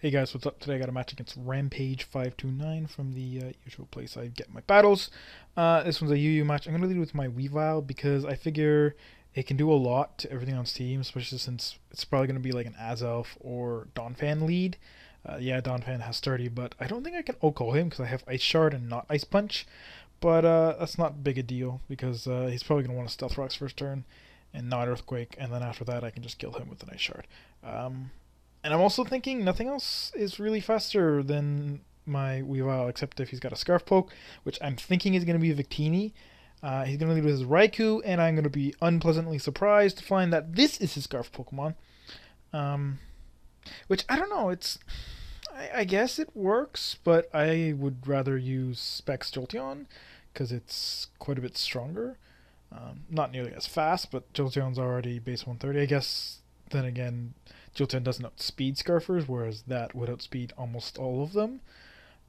Hey guys, what's up? Today I got a match against Rampage 529 from the usual place I get my battles. This one's a UU match. I'm going to lead with my Weavile because I figure it can do a lot to everything on Steam, especially since it's probably going to be like an Azelf or Donphan lead. Yeah, Donphan has 30, but I don't think I can OHKO him because I have Ice Shard and not Ice Punch. But that's not big a deal because he's probably going to want to Stealth Rocks first turn and not Earthquake, and then after that I can just kill him with an Ice Shard. And I'm also thinking nothing else is really faster than my Weavile, except if he's got a Scarf Poke, which I'm thinking is going to be a Victini. He's going to lead with his Raikou, and I'm going to be unpleasantly surprised to find that this is his Scarf Pokemon. Which, I don't know, I guess it works, but I would rather use Specs Jolteon, because it's quite a bit stronger. Not nearly as fast, but Jolteon's already base 130. I guess, then again, Jolteon doesn't outspeed Scarfers, whereas that would outspeed almost all of them.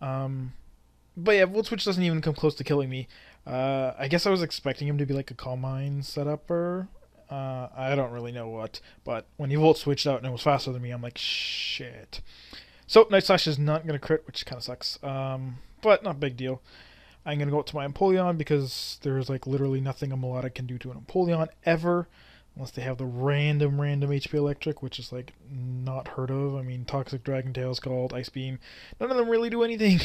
But yeah, Volt Switch doesn't even come close to killing me. I guess I was expecting him to be like a Calm Mind setupper. I don't really know what, but when he Volt Switched out and it was faster than me, I'm like, shit. So, Night Slash is not going to crit, which kind of sucks. But not a big deal. I'm going to go up to my Empoleon because there's like literally nothing a Melodic can do to an Empoleon ever. Unless they have the random HP Electric, which is like not heard of. I mean, Toxic Dragon Tail, Scald, Ice Beam. None of them really do anything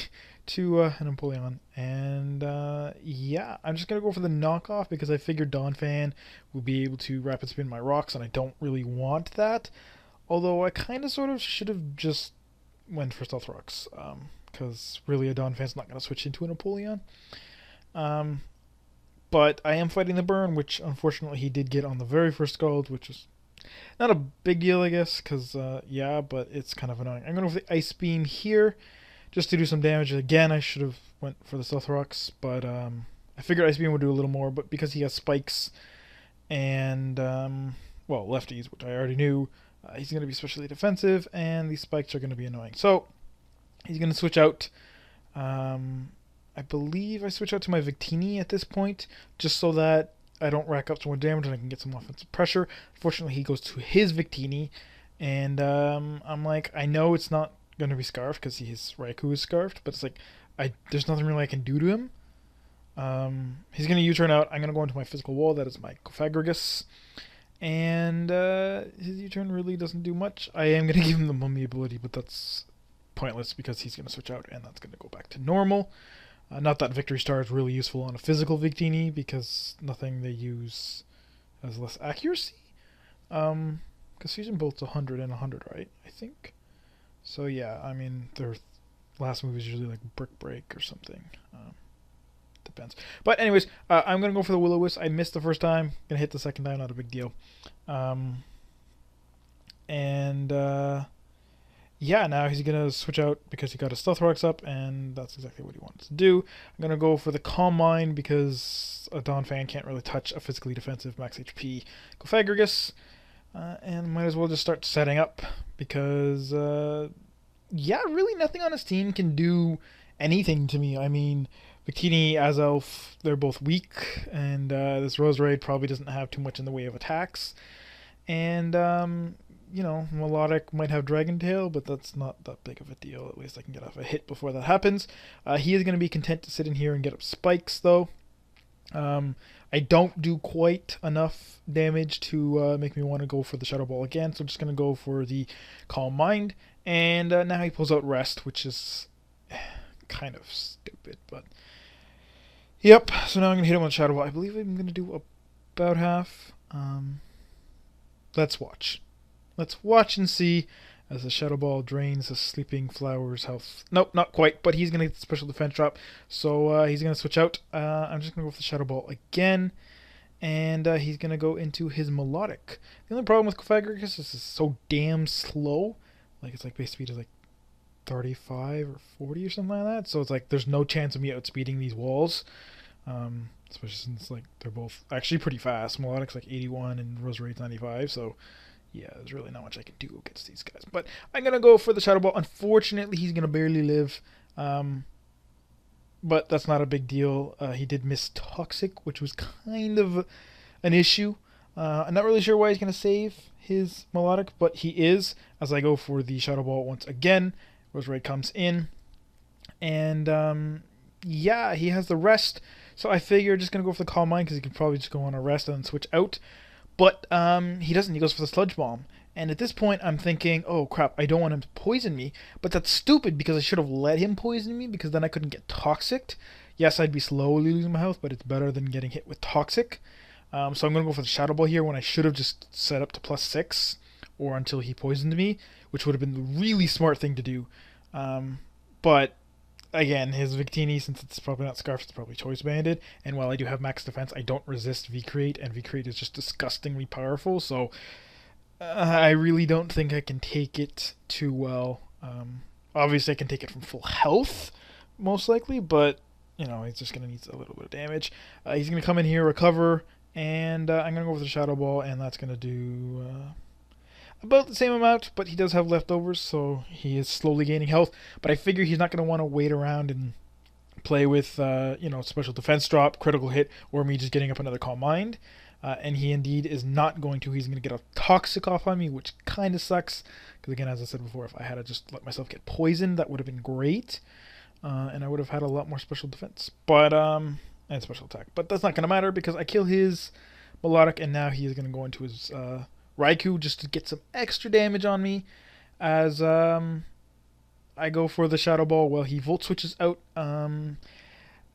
to an Empoleon. And yeah, I'm just going to go for the knockoff because I figured Donphan would be able to Rapid Spin my rocks, and I don't really want that. Although I kind of sort of should have just went for Stealth Rocks. Because really a Donphan's not going to switch into an Empoleon. But I am fighting the burn, which unfortunately he did get on the very first Scald, which is not a big deal, I guess, because, yeah, but it's kind of annoying. I'm going to go for the Ice Beam here, just to do some damage. Again, I should have went for the Stealth Rocks, but I figured Ice Beam would do a little more, but because he has Spikes and, well, lefties, which I already knew, he's going to be especially defensive, and these Spikes are going to be annoying. So, he's going to switch out. I believe I switch out to my Victini at this point, just so that I don't rack up some more damage and I can get some offensive pressure. Unfortunately, he goes to his Victini, and I'm like, I know it's not going to be Scarfed because his Raikou is Scarfed, but it's like, there's nothing really I can do to him. He's going to U-turn out. I'm going to go into my physical wall. That is my Cofagrigus. And his U-turn really doesn't do much. I am going to give him the Mummy ability, but that's pointless because he's going to switch out and that's going to go back to normal. Not that Victory Star is really useful on a physical Victini because nothing they use has less accuracy. Because Fusion Bolt's 100 and 100, right? I think. So yeah, I mean, their last move is usually like Brick Break or something. Depends. But anyways, I'm going to go for the Will-O-Wisp. I missed the first time. Going to hit the second time, not a big deal. Yeah, now he's going to switch out because he got his Stealth Rocks up, and that's exactly what he wants to do. I'm going to go for the Calm Mind because a Donphan can't really touch a physically defensive max HP Cofagrigus. And might as well just start setting up because, yeah, really nothing on his team can do anything to me. I mean, Victini, Azelf, they're both weak, and this Roserade probably doesn't have too much in the way of attacks. And, you know, Melodic might have Dragon Tail, but that's not that big of a deal. At least I can get off a hit before that happens. He is going to be content to sit in here and get up spikes, though. I don't do quite enough damage to make me want to go for the Shadow Ball again, so I'm just going to go for the Calm Mind. And now he pulls out Rest, which is kind of stupid, but... Yep, so now I'm going to hit him with Shadow Ball. I believe I'm going to do about half. Let's watch. Let's watch and see as the Shadow Ball drains the Sleeping Flower's health. Nope, not quite, but he's going to get the special defense drop, so he's going to switch out. I'm just going to go with the Shadow Ball again, and he's going to go into his Melodic. The only problem with Cofagrigus is it's so damn slow. Like, it's like base speed is like 35 or 40 or something like that, so it's like there's no chance of me outspeeding these walls. Especially since like they're both actually pretty fast. Melodic's like 81 and Roserade's 95, so... yeah, there's really not much I can do against these guys. But I'm going to go for the Shadow Ball. Unfortunately, he's going to barely live. But that's not a big deal. He did miss Toxic, which was kind of an issue. I'm not really sure why he's going to save his Melodic, but he is, as I go for the Shadow Ball once again. Roserade comes in, and yeah, he has the rest, so I figure just going to go for the Calm Mind, because he could probably just go on a rest and then switch out. But he doesn't, he goes for the Sludge Bomb. And at this point, I'm thinking, oh crap, I don't want him to poison me. But that's stupid, because I should have let him poison me, because then I couldn't get Toxic. Yes, I'd be slowly losing my health, but it's better than getting hit with Toxic. So I'm going to go for the Shadow Ball here, when I should have just set up to +6, or until he poisoned me, which would have been the really smart thing to do. But again, his Victini, since it's probably not Scarf, it's probably Choice Banded. And while I do have max defense, I don't resist V-Create, and V-Create is just disgustingly powerful. So I really don't think I can take it too well. Obviously, I can take it from full health, most likely, but you know, he's just going to need a little bit of damage. He's going to come in here, recover, and I'm going to go with the Shadow Ball, and that's going to do about the same amount, but he does have leftovers, so he is slowly gaining health. But I figure he's not going to want to wait around and play with, you know, special defense drop, critical hit, or me just getting up another Calm Mind. And he indeed is not going to. He's going to get a Toxic off on me, which kind of sucks. Because again, as I said before, if I had to just let myself get poisoned, that would have been great. And I would have had a lot more special defense. But, and special attack. But that's not going to matter, because I kill his Melodic, and now he is going to go into his Raikou just to get some extra damage on me. As I go for the Shadow Ball. Well, he Volt Switches out.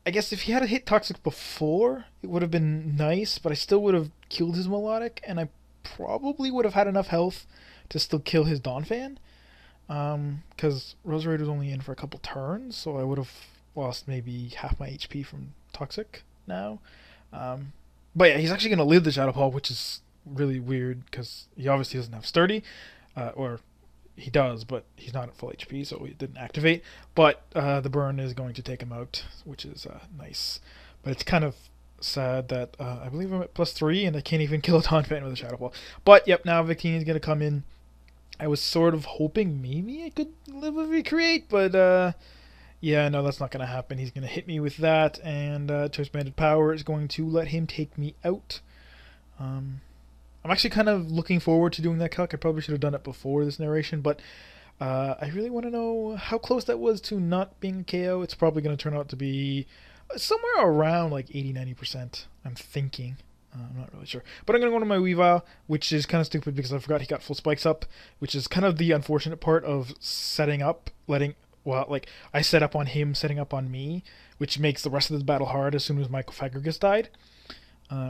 I guess if he had hit Toxic before, it would have been nice, but I still would have killed his Melodic, and I probably would have had enough health to still kill his Donphan. Because Roserade was only in for a couple turns, so I would have lost maybe half my HP from Toxic now. But yeah, he's actually going to live the Shadow Ball, which is really weird, because he obviously doesn't have Sturdy, or he does, but he's not at full HP, so it didn't activate. But the burn is going to take him out, which is nice. But it's kind of sad that I believe I'm at +3, and I can't even kill a Donphan with a Shadow Ball. But yep, now Victini is going to come in. I was sort of hoping maybe I could live with Recreate, but yeah, no, that's not going to happen. He's going to hit me with that, and Choice Banded Power is going to let him take me out. I'm actually kind of looking forward to doing that calc. I probably should have done it before this narration, but I really want to know how close that was to not being a KO. It's probably going to turn out to be somewhere around like 80-90%, I'm thinking. I'm not really sure. But I'm going to go to my Weavile, which is kind of stupid because I forgot he got full spikes up, which is kind of the unfortunate part of setting up, well, like, I set up on him, setting up on me, which makes the rest of this battle hard as soon as my Cofagrigus died.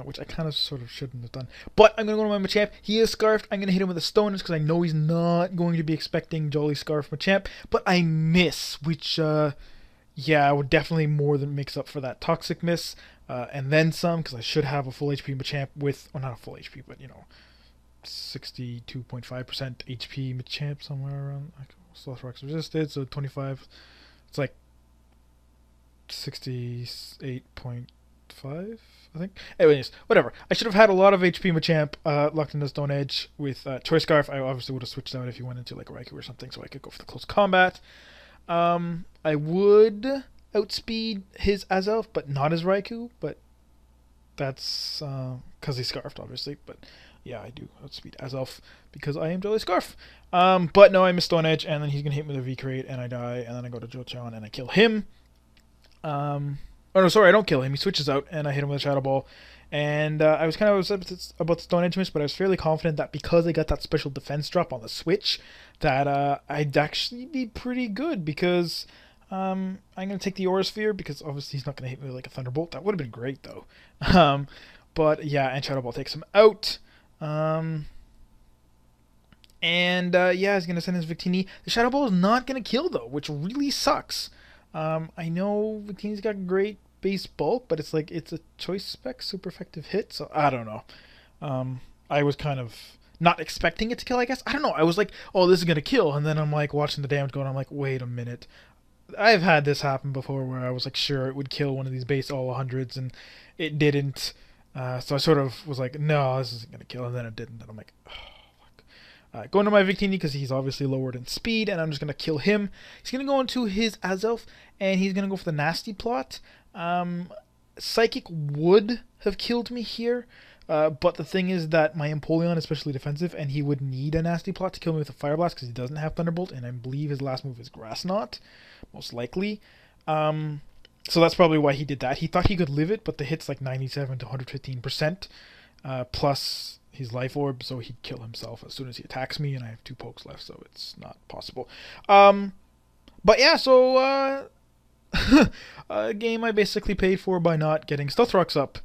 Which I kind of sort of shouldn't have done. But I'm going to go to my Machamp. He is Scarfed. I'm going to hit him with a Stone Edge because I know he's not going to be expecting Jolly Scarf Machamp. But I miss, which, yeah, I would definitely more than makes up for that Toxic miss. And then some, because I should have a full HP Machamp with, well, not a full HP, but, you know, 62.5% HP Machamp somewhere around. Sloth Rocks resisted, so 25. It's like 68.5. I think. Anyways, whatever. I should have had a lot of HP Machamp locked in the Stone Edge with Choice Scarf. I obviously would have switched out if he went into like a Raikou or something, so I could go for the close combat. I would outspeed his Azelf, but not his Raikou. But that's because he's Scarfed, obviously. But yeah, I do outspeed Azelf because I am Jolly Scarf. But no, I miss Stone Edge, and then he's gonna hit me with a V-Crate, and I die, and then I go to Jolteon and I kill him. Oh no, sorry, I don't kill him. He switches out, and I hit him with a Shadow Ball. And I was kind of upset about the Stone Edge miss, but I was fairly confident that because I got that special defense drop on the switch, that I'd actually be pretty good, because I'm going to take the Aura Sphere, because obviously he's not going to hit me with like a Thunderbolt. That would have been great, though. But yeah, and Shadow Ball takes him out. And yeah, he's going to send his Victini. The Shadow Ball is not going to kill, though, which really sucks. I know Victini's got great base bulk, but it's like it's a choice spec super effective hit, so I don't know. I was kind of not expecting it to kill, I guess. I don't know. I was like, oh, this is gonna kill, and then I'm like watching the damage go, and I'm like, wait a minute. I've had this happen before where I was like sure it would kill one of these base all 100s, and it didn't. So I sort of was like, no, this isn't gonna kill, and then it didn't, and I'm like, oh. Going to my Victini because he's obviously lowered in speed, and I'm just going to kill him. He's going to go into his Azelf, and he's going to go for the Nasty Plot. Psychic would have killed me here, But the thing is that my Empoleon is especially defensive, and he would need a nasty plot to kill me with a Fire Blast because he doesn't have Thunderbolt, and I believe his last move is Grass Knot, most likely. So that's probably why he did that. He thought he could live it, but the hit's like 97 to 115%, plus his Life Orb, so he'd kill himself as soon as he attacks me, and I have 2 pokes left, so it's not possible. But yeah, so a game I basically paid for by not getting Stealth Rocks up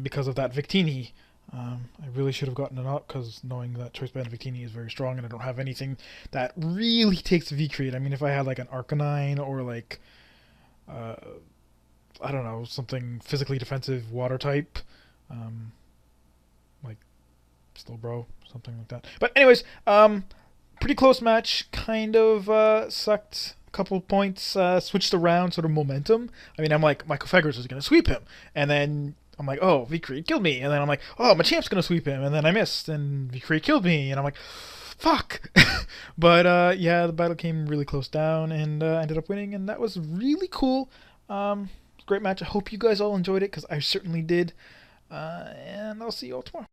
because of that Victini. I really should have gotten it up because knowing that Choice Band Victini is very strong and I don't have anything that really takes V-Create. I mean, if I had like an Arcanine or like, I don't know, something physically defensive water type, like Slowbro, something like that. But anyways, pretty close match, kind of sucked. Couple points switched around, sort of momentum. I mean, I'm like, my Cofagrigus is going to sweep him. And then I'm like, oh, V-Create killed me. And then I'm like, oh, Machamp's going to sweep him. And then I missed, and V-Create killed me. And I'm like, fuck. But yeah, the battle came really close down, and I ended up winning. And that was really cool. Great match. I hope you guys all enjoyed it, because I certainly did. And I'll see you all tomorrow.